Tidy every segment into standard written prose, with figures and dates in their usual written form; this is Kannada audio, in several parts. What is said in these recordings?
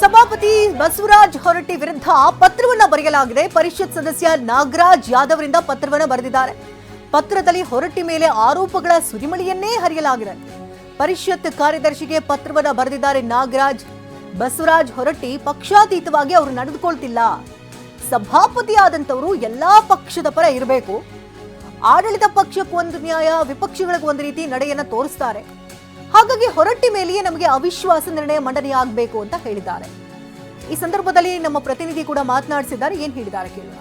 ಸಭಾಪತಿ ಬಸವರಾಜ ಹೊರಟ್ಟಿ ವಿರುದ್ಧ ಪತ್ರವನ್ನ ಬರೆಯಲಾಗಿದೆ. ಪರಿಷತ್ ಸದಸ್ಯ ನಾಗರಾಜ್ ಯಾದವರಿಂದ ಪತ್ರವನ್ನ ಬರೆದಿದ್ದಾರೆ. ಪತ್ರದಲ್ಲಿ ಹೊರಟ್ಟಿ ಮೇಲೆ ಆರೋಪಗಳ ಸುರಿಮಳೆಯನ್ನೇ ಹರಿಯಲಾಗಿದೆ. ಪರಿಷತ್ ಕಾರ್ಯದರ್ಶಿಗೆ ಪತ್ರವನ್ನ ಬರೆದಿದ್ದಾರೆ ನಾಗರಾಜ್. ಬಸವರಾಜ ಹೊರಟ್ಟಿ ಪಕ್ಷಾತೀತವಾಗಿ ಅವರು ನಡೆದುಕೊಳ್ತಿಲ್ಲ. ಸಭಾಪತಿ ಆದಂತವರು ಎಲ್ಲಾ ಪಕ್ಷದ ಪರ ಇರಬೇಕು. ಆಡಳಿತ ಪಕ್ಷಕ್ಕೆ ಒಂದು ನ್ಯಾಯ, ವಿಪಕ್ಷಗಳಿಗೆ ಒಂದು ರೀತಿ ನಡೆಯನ್ನ ತೋರಿಸ್ತಾರೆ. ಹಾಗಾಗಿ ಹೊರಟ್ಟಿ ಮೇಲೆಯೇ ನಮಗೆ ಅವಿಶ್ವಾಸ ನಿರ್ಣಯ ಮಂಡನೆಯಾಗಬೇಕು ಅಂತ ಹೇಳಿದ್ದಾರೆ. ಈ ಸಂದರ್ಭದಲ್ಲಿ ನಮ್ಮ ಪ್ರತಿನಿಧಿ ಕೂಡ ಮಾತನಾಡಿಸಿದ್ದಾರೆ. ಏನ್ ಹೇಳಿದ್ದಾರೆ ಕೇಳೋಣ.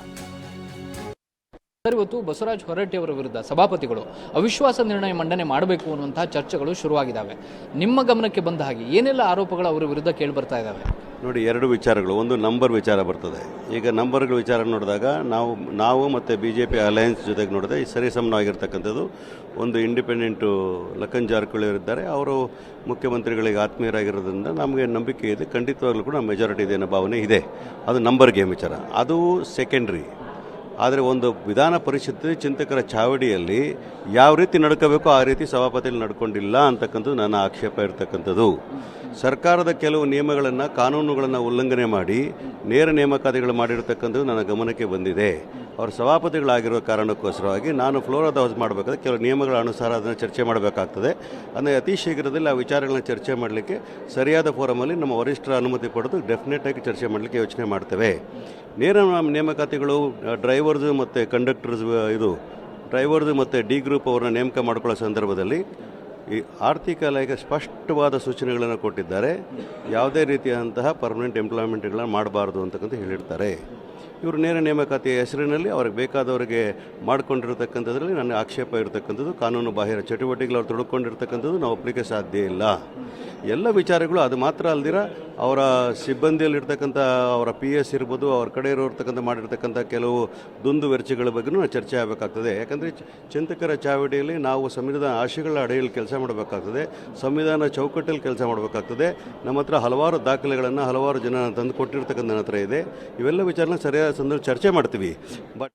ಇವತ್ತು ಬಸವರಾಜ ಹೊರಟ್ಟಿ ಅವರ ವಿರುದ್ಧ ಸಭಾಪತಿಗಳು ಅವಿಶ್ವಾಸ ನಿರ್ಣಯ ಮಂಡನೆ ಮಾಡಬೇಕು ಅನ್ನುವಂತಹ ಚರ್ಚೆಗಳು ಶುರುವಾಗಿದ್ದಾವೆ. ನಿಮ್ಮ ಗಮನಕ್ಕೆ ಬಂದ ಹಾಗೆ ಏನೆಲ್ಲ ಆರೋಪಗಳು ಅವರ ವಿರುದ್ಧ ಕೇಳಿ ಬರ್ತಾ ಇದ್ದಾವೆ? ನೋಡಿ, ಎರಡು ವಿಚಾರಗಳು. ಒಂದು ನಂಬರ್ ವಿಚಾರ ಬರ್ತದೆ. ಈಗ ನಂಬರ್ಗಳ ವಿಚಾರ ನೋಡಿದಾಗ ನಾವು ಮತ್ತು BJP ಅಲಯನ್ಸ್ ಜೊತೆಗೆ ನೋಡಿದ್ರೆ ಸರಿಸಮವಾಗಿರ್ತಕ್ಕಂಥದ್ದು. ಒಂದು ಇಂಡಿಪೆಂಡೆಂಟು ಲಖನ್ ಜಾರಕಿಹೊಳಿ ಇದ್ದಾರೆ. ಅವರು ಮುಖ್ಯಮಂತ್ರಿಗಳಿಗೆ ಆತ್ಮೀಯರಾಗಿರೋದ್ರಿಂದ ನಮಗೆ ನಂಬಿಕೆ ಇದೆ, ಖಂಡಿತವಾಗ್ಲೂ ಕೂಡ ಮೆಜಾರಿಟಿ ಇದೆ ಅನ್ನೋ ಭಾವನೆ ಇದೆ. ಅದು ನಂಬರ್ ಗೇಮ್ ವಿಚಾರ, ಅದು ಸೆಕೆಂಡ್ರಿ. ಆದರೆ ಒಂದು ವಿಧಾನ ಪರಿಷತ್ ಚಿಂತಕರ ಚಾವಡಿಯಲ್ಲಿ ಯಾವ ರೀತಿ ನಡ್ಕೋಬೇಕೋ ಆ ರೀತಿ ಸಭಾಪತಿಯಲ್ಲಿ ನಡ್ಕೊಂಡಿಲ್ಲ ಅಂತಕ್ಕಂಥದ್ದು ನನ್ನ ಆಕ್ಷೇಪ ಇರತಕ್ಕಂಥದ್ದು. ಸರ್ಕಾರದ ಕೆಲವು ನಿಯಮಗಳನ್ನು, ಕಾನೂನುಗಳನ್ನು ಉಲ್ಲಂಘನೆ ಮಾಡಿ ನೇರ ನೇಮಕಾತಿಗಳು ಮಾಡಿರ್ತಕ್ಕಂಥದ್ದು ನನ್ನ ಗಮನಕ್ಕೆ ಬಂದಿದೆ. ಅವರು ಸಭಾಪತಿಗಳಾಗಿರೋ ಕಾರಣಕ್ಕೋಸ್ಕರವಾಗಿ ನಾನು ಫ್ಲೋರ್ ಆಫ್ ದ ಹೌಸ್ ಮಾಡಬೇಕಾದ್ರೆ ಕೆಲವು ನಿಯಮಗಳ ಅನುಸಾರ ಅದನ್ನು ಚರ್ಚೆ ಮಾಡಬೇಕಾಗ್ತದೆ. ಅಂದರೆ ಅತಿ ಶೀಘ್ರದಲ್ಲಿ ಆ ವಿಚಾರಗಳನ್ನ ಚರ್ಚೆ ಮಾಡಲಿಕ್ಕೆ ಸರಿಯಾದ ಫೋರಮಲ್ಲಿ ನಮ್ಮ ವರಿಷ್ಠರ ಅನುಮತಿ ಪಡೆದು ಡೆಫಿನೆಟಾಗಿ ಚರ್ಚೆ ಮಾಡಲಿಕ್ಕೆ ಯೋಚನೆ ಮಾಡ್ತೇವೆ. ನೇರ ನೇಮಕಾತಿಗಳು ಡ್ರೈವರ್ಸು ಮತ್ತು ಕಂಡಕ್ಟರ್ಸ್, ಡ್ರೈವರ್ಸು ಮತ್ತು ಡಿ ಗ್ರೂಪ್ ಅವ್ರನ್ನ ನೇಮಕ ಮಾಡ್ಕೊಳ್ಳೋ ಸಂದರ್ಭದಲ್ಲಿ ಈ ಆರ್ಥಿಕ ಇಲಾಖೆ ಸ್ಪಷ್ಟವಾದ ಸೂಚನೆಗಳನ್ನು ಕೊಟ್ಟಿದ್ದಾರೆ. ಯಾವುದೇ ರೀತಿಯಾದಂತಹ ಪರ್ಮನೆಂಟ್ ಎಂಪ್ಲಾಯ್ಮೆಂಟ್ಗಳನ್ನು ಮಾಡಬಾರ್ದು ಅಂತಕ್ಕಂಥ ಹೇಳಿರ್ತಾರೆ. ಇವರು ನೇರ ನೇಮಕಾತಿಯ ಹೆಸರಿನಲ್ಲಿ ಅವ್ರಿಗೆ ಬೇಕಾದವರಿಗೆ ಮಾಡಿಕೊಂಡಿರ್ತಕ್ಕಂಥದ್ರಲ್ಲಿ ನನ್ನ ಆಕ್ಷೇಪ ಇರತಕ್ಕಂಥದ್ದು. ಕಾನೂನು ಬಾಹಿರ ಚಟುವಟಿಕೆಗಳು ಅವ್ರು ತೊಡಕೊಂಡಿರ್ತಕ್ಕಂಥದ್ದು ನಾವು ಒಪ್ಪಲಿಕ್ಕೆ ಸಾಧ್ಯ ಇಲ್ಲ. ಎಲ್ಲ ವಿಚಾರಗಳು ಅದು ಮಾತ್ರ ಅಲ್ದಿರ ಅವರ ಸಿಬ್ಬಂದಿಯಲ್ಲಿರ್ತಕ್ಕಂಥ ಅವರ PS ಇರ್ಬೋದು, ಅವ್ರ ಕಡೆ ಇರೋರ್ತಕ್ಕಂಥ ಮಾಡಿರ್ತಕ್ಕಂಥ ಕೆಲವು ದುಂದು ವೆಚ್ಚಗಳ ಬಗ್ಗೆಯೂ ಚರ್ಚೆ ಆಗಬೇಕಾಗ್ತದೆ. ಯಾಕಂದರೆ ಚಿಂತಕರ ಚಾವಡಿಯಲ್ಲಿ ನಾವು ಸಂವಿಧಾನ ಆಶಯಗಳ ಅಡಿಯಲ್ಲಿ ಕೆಲಸ ಮಾಡಬೇಕಾಗ್ತದೆ, ಸಂವಿಧಾನ ಚೌಕಟ್ಟಲ್ಲಿ ಕೆಲಸ ಮಾಡಬೇಕಾಗ್ತದೆ. ನಮ್ಮ ಹತ್ರ ಹಲವಾರು ದಾಖಲೆಗಳನ್ನು ಹಲವಾರು ಜನ ತಂದು ಕೊಟ್ಟಿರ್ತಕ್ಕಂಥ ನನ್ನ ಹತ್ರ ಇದೆ. ಇವೆಲ್ಲ ವಿಚಾರನ ಸರಿಯಾದ ಸಂದರ್ಭ ಚರ್ಚೆ ಮಾಡ್ತೀವಿ. ಬಟ್